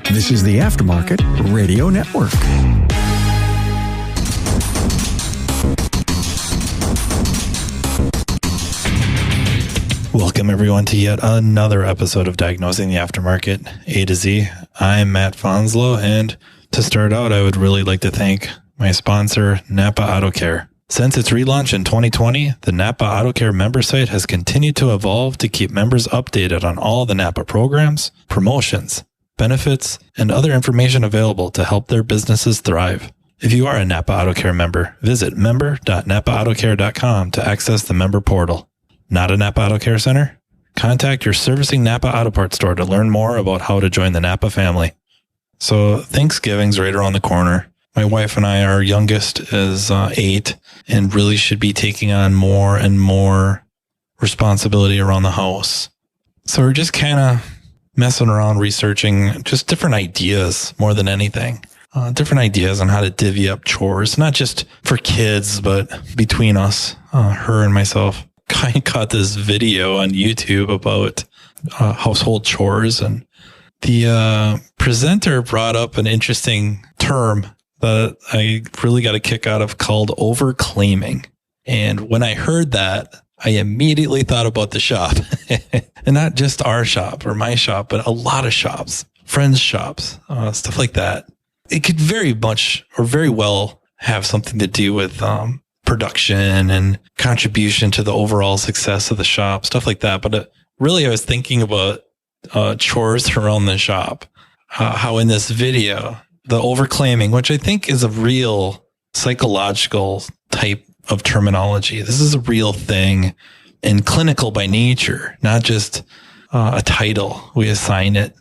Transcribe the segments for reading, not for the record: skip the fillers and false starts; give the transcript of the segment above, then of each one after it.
This is the Aftermarket Radio Network. Welcome, everyone, to yet another episode of Diagnosing the Aftermarket A to Z. I'm Matt Fonslow, and to start out, I would really like to thank my sponsor, NAPA Auto Care. Since its relaunch in 2020, the NAPA Auto Care member site has continued to evolve to keep members updated on all the NAPA programs, promotions, benefits, and other information available to help their businesses thrive. If you are a NAPA Auto Care member, visit member.napaautocare.com to access the member portal. Not a NAPA Auto Care Center? Contact your servicing NAPA Auto Parts store to learn more about how to join the NAPA family. So Thanksgiving's right around the corner. My wife and I, our youngest is 8 and really should be taking on more and more responsibility around the house. So we're just kind of messing around, researching just different ideas more than anything. Different ideas on how to divvy up chores, not just for kids, but between us, her and myself. I caught this video on YouTube about household chores, and the presenter brought up an interesting term that I really got a kick out of called overclaiming. And when I heard that, I immediately thought about the shop. And not just our shop or my shop, but a lot of shops, friends' shops, stuff like that. It could very much or very well have something to do with production and contribution to the overall success of the shop, stuff like that. But really, I was thinking about chores around the shop, how in this video, the overclaiming, which I think is a real psychological type of terminology. This is a real thing and clinical by nature, not just a title we assign it.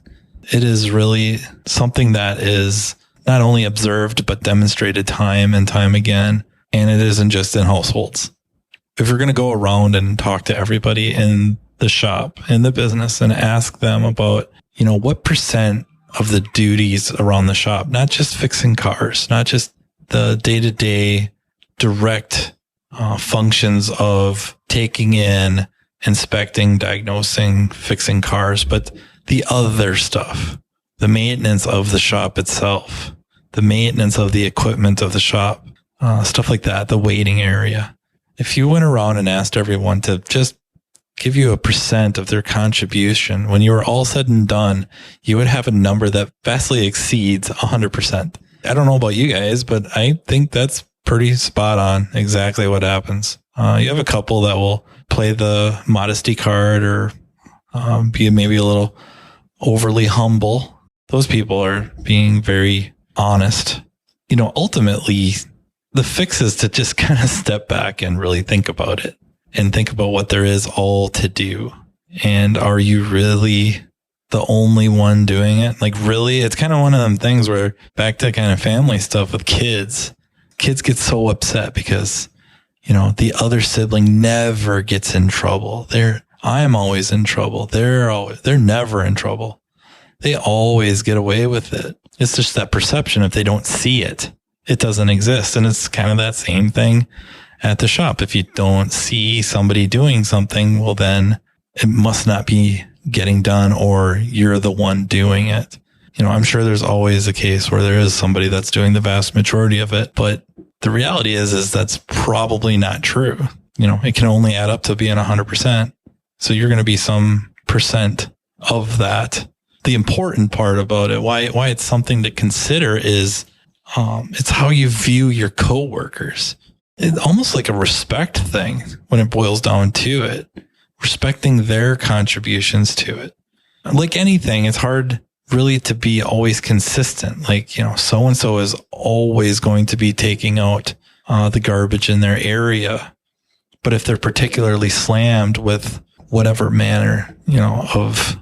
It is really something that is not only observed, but demonstrated time and time again. And it isn't just in households. If you're going to go around and talk to everybody in the shop, in the business, and ask them about, what percent of the duties around the shop, not just fixing cars, not just the day-to-day direct functions of taking in, inspecting, diagnosing, fixing cars, but the other stuff, the maintenance of the shop itself, the maintenance of the equipment of the shop, stuff like that, the waiting area. If you went around and asked everyone to just give you a percent of their contribution, when you were all said and done, you would have a number that vastly exceeds 100%. I don't know about you guys, but I think that's pretty spot on exactly what happens. You have a couple that will play the modesty card or be maybe a little overly humble. Those people are being very honest. Ultimately, the fix is to just kind of step back and really think about it and think about what there is all to do. And are you really the only one doing it? Like, really? It's kind of one of them things where back to kind of family stuff with kids get so upset because, the other sibling never gets in trouble. I'm always in trouble. They're never in trouble. They always get away with it. It's just that perception. If they don't see it, it doesn't exist. And it's kind of that same thing at the shop. If you don't see somebody doing something, well, then it must not be getting done, or you're the one doing it. I'm sure there's always a case where there is somebody that's doing the vast majority of it, but the reality is that's probably not true. It can only add up to being 100%. So you're going to be some percent of that. The important part about it, why it's something to consider is, it's how you view your coworkers. It's almost like a respect thing when it boils down to it, respecting their contributions to it. Like anything, it's hard really to be always consistent. Like, so-and-so is always going to be taking out the garbage in their area. But if they're particularly slammed with whatever manner, of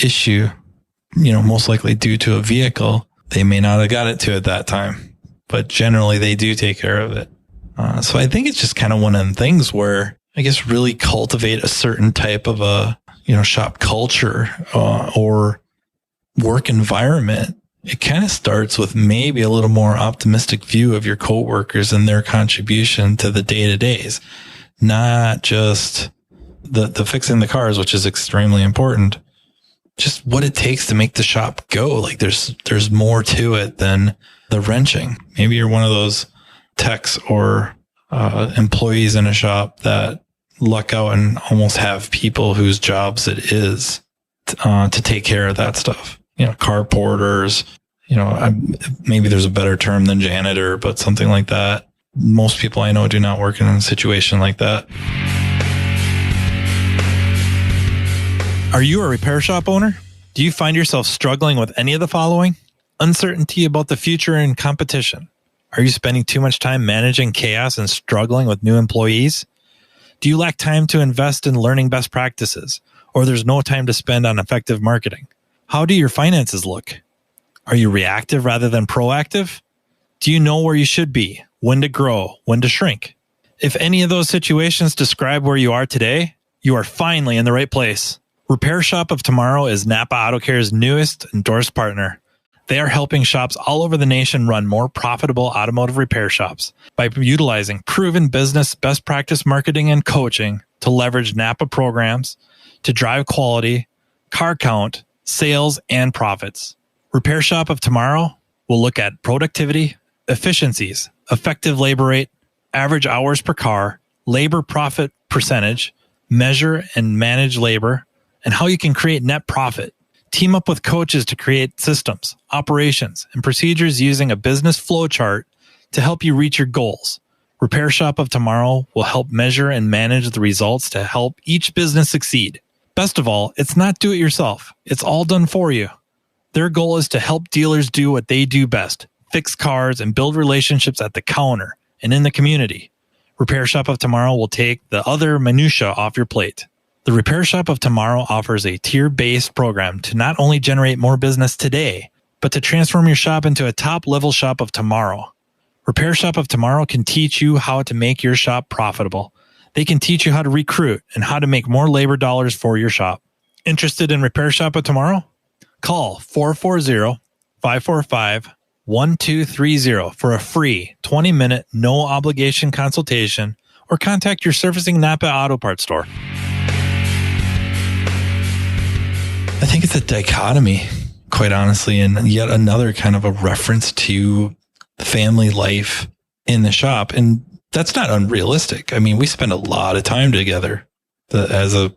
issue, most likely due to a vehicle, they may not have got it to at that time, but generally they do take care of it. So I think it's just kind of one of them things where I guess really cultivate a certain type of a, shop culture, or work environment. It kind of starts with maybe a little more optimistic view of your coworkers and their contribution to the day-to-days, not just the fixing the cars, which is extremely important. just what it takes to make the shop go. Like there's more to it than the wrenching. Maybe you're one of those techs or employees in a shop that luck out and almost have people whose jobs it is to take care of that stuff. Car porters, maybe there's a better term than janitor, but something like that. Most people I know do not work in a situation like that. Are you a repair shop owner? Do you find yourself struggling with any of the following? Uncertainty about the future and competition. Are you spending too much time managing chaos and struggling with new employees? Do you lack time to invest in learning best practices, or there's no time to spend on effective marketing? How do your finances look? Are you reactive rather than proactive? Do you know where you should be, when to grow, when to shrink? If any of those situations describe where you are today, you are finally in the right place. Repair Shop of Tomorrow is NAPA AutoCare's newest endorsed partner. They are helping shops all over the nation run more profitable automotive repair shops by utilizing proven business best practice marketing and coaching to leverage NAPA programs to drive quality, car count, sales, and profits. Repair Shop of Tomorrow will look at productivity, efficiencies, effective labor rate, average hours per car, labor profit percentage, measure and manage labor, and how you can create net profit. Team up with coaches to create systems, operations, and procedures using a business flow chart to help you reach your goals. Repair Shop of Tomorrow will help measure and manage the results to help each business succeed. Best of all, it's not do it yourself. It's all done for you. Their goal is to help dealers do what they do best, fix cars and build relationships at the counter and in the community. Repair Shop of Tomorrow will take the other minutia off your plate. The Repair Shop of Tomorrow offers a tier-based program to not only generate more business today, but to transform your shop into a top-level shop of tomorrow. Repair Shop of Tomorrow can teach you how to make your shop profitable. They can teach you how to recruit and how to make more labor dollars for your shop. Interested in Repair Shop of Tomorrow? Call 440-545-1230 for a free 20-minute, no-obligation consultation, or contact your servicing NAPA Auto Parts store. I think it's a dichotomy, quite honestly, and yet another kind of a reference to family life in the shop. And that's not unrealistic. I mean, we spend a lot of time together as a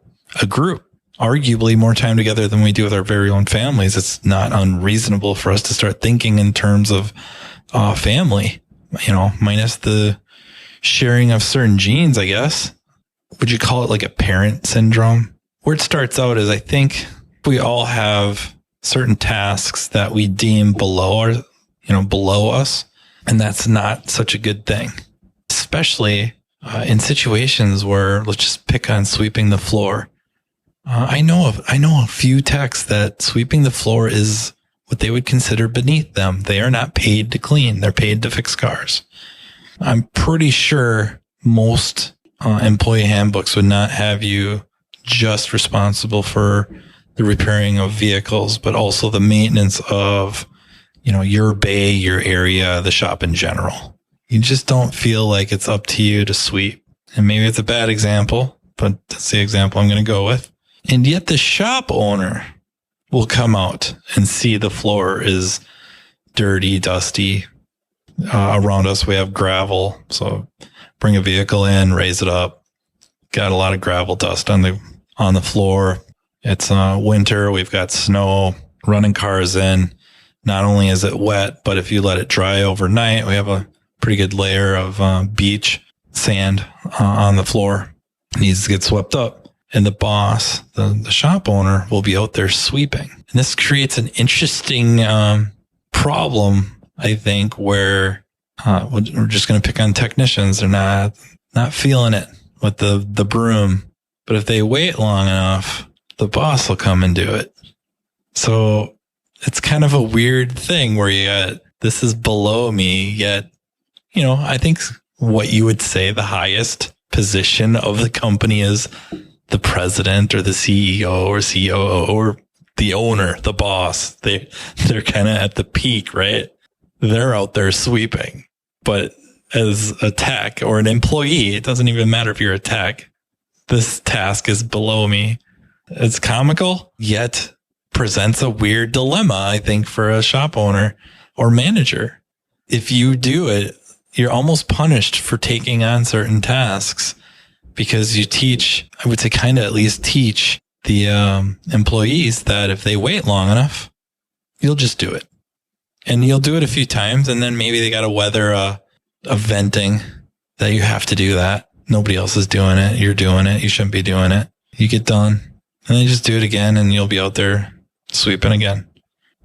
group, arguably more time together than we do with our very own families. It's not unreasonable for us to start thinking in terms of family, minus the sharing of certain genes, I guess. Would you call it like a parent syndrome? Where it starts out is, I think, we all have certain tasks that we deem below us, and that's not such a good thing, especially in situations where, let's just pick on sweeping the floor. I know a few techs that sweeping the floor is what they would consider beneath them. They are not paid to clean; they're paid to fix cars. I'm pretty sure most employee handbooks would not have you just responsible for the repairing of vehicles, but also the maintenance of, your bay, your area, the shop in general. You just don't feel like it's up to you to sweep. And maybe it's a bad example, but that's the example I'm going to go with. And yet the shop owner will come out and see the floor is dirty, dusty. Around us, we have gravel. So bring a vehicle in, raise it up. Got a lot of gravel dust on the floor. It's winter. We've got snow, running cars in. Not only is it wet, but if you let it dry overnight, we have a pretty good layer of beach sand on the floor. It needs to get swept up. And the boss, the shop owner, will be out there sweeping. And this creates an interesting problem, I think, where we're just going to pick on technicians. They're not feeling it with the broom. But if they wait long enough, the boss will come and do it. So it's kind of a weird thing where this is below me, yet, I think what you would say the highest position of the company is the president or the CEO or COO or the owner, the boss. They're kind of at the peak, right? They're out there sweeping. But as a tech or an employee, it doesn't even matter if you're a tech. This task is below me. It's comical, yet presents a weird dilemma, I think, for a shop owner or manager. If you do it, you're almost punished for taking on certain tasks because you teach, I would say kind of at least teach the employees that if they wait long enough, you'll just do it. And you'll do it a few times, and then maybe they got to weather a venting that you have to do that. Nobody else is doing it. You're doing it. You shouldn't be doing it. You get done, and then just do it again, and you'll be out there sweeping again.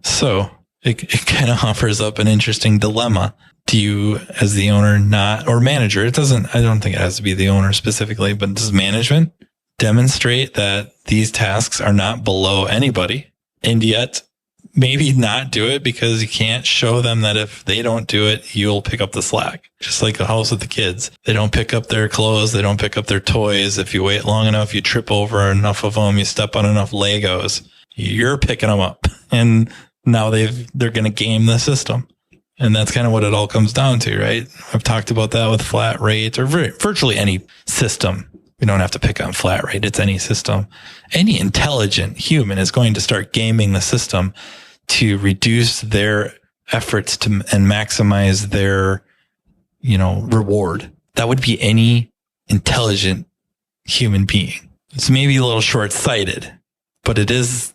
So it kind of offers up an interesting dilemma. Do you, as the owner, not, or manager, I don't think it has to be the owner specifically, but does management demonstrate that these tasks are not below anybody, and yet maybe not do it because you can't show them that if they don't do it, you'll pick up the slack. Just like a house with the kids. They don't pick up their clothes. They don't pick up their toys. If you wait long enough, you trip over enough of them, you step on enough Legos, you're picking them up. And now they're going to game the system. And that's kind of what it all comes down to, right? I've talked about that with flat rate or virtually any system. We don't have to pick on flat rate. It's any system. Any intelligent human is going to start gaming the system to reduce their efforts and maximize their, reward. That would be any intelligent human being. It's maybe a little short-sighted, but it's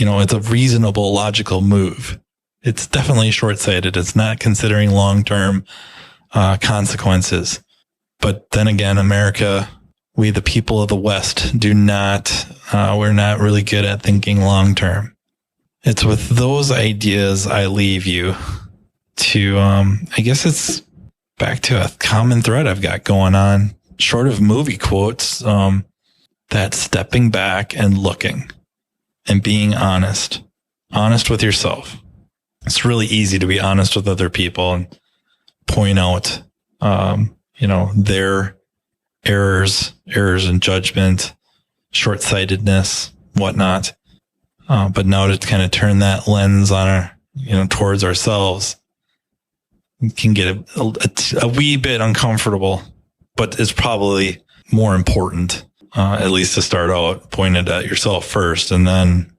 a reasonable, logical move. It's definitely short-sighted. It's not considering long-term consequences. But then again, America, we, the people of the West, we're not really good at thinking long-term. It's with those ideas I leave you to, I guess it's back to a common thread I've got going on, short of movie quotes, that stepping back and looking and being honest with yourself. It's really easy to be honest with other people and point out, their errors in judgment, short-sightedness, whatnot. But now to kind of turn that lens on towards ourselves, it can get a wee bit uncomfortable, but it's probably more important, at least to start out pointed at yourself first. And then,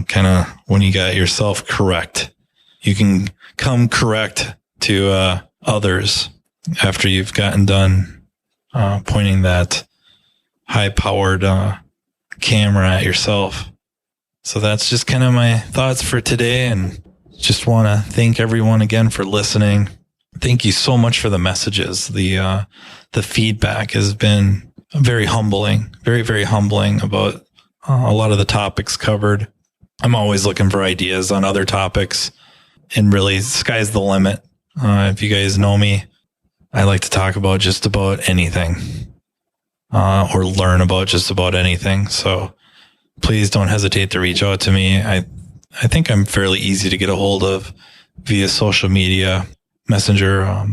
kind of when you got yourself correct, you can come correct to others after you've gotten done pointing that high-powered camera at yourself. So that's just kind of my thoughts for today, and just want to thank everyone again for listening. Thank you so much for the messages. The feedback has been very humbling, very, very humbling about a lot of the topics covered. I'm always looking for ideas on other topics, and really, sky's the limit. If you guys know me, I like to talk about just about anything, or learn about just about anything. So please don't hesitate to reach out to me. I think I'm fairly easy to get a hold of via social media, Messenger.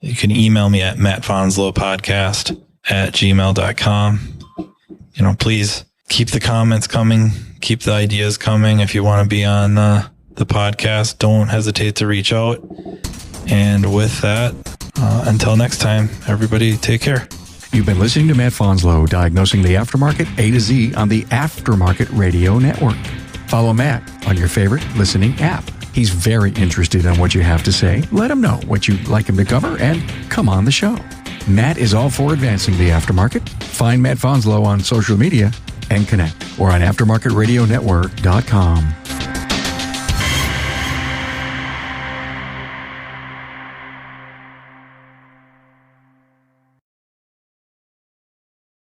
You can email me at mattfonslowpodcast@gmail.com. Please keep the comments coming, keep the ideas coming. If you want to be on the podcast, don't hesitate to reach out. And with that, until next time, everybody take care. You've been listening to Matt Fonslow, diagnosing the aftermarket A to Z on the Aftermarket Radio Network. Follow Matt on your favorite listening app. He's very interested in what you have to say. Let him know what you'd like him to cover and come on the show. Matt is all for advancing the aftermarket. Find Matt Fonslow on social media and connect or on aftermarketradionetwork.com.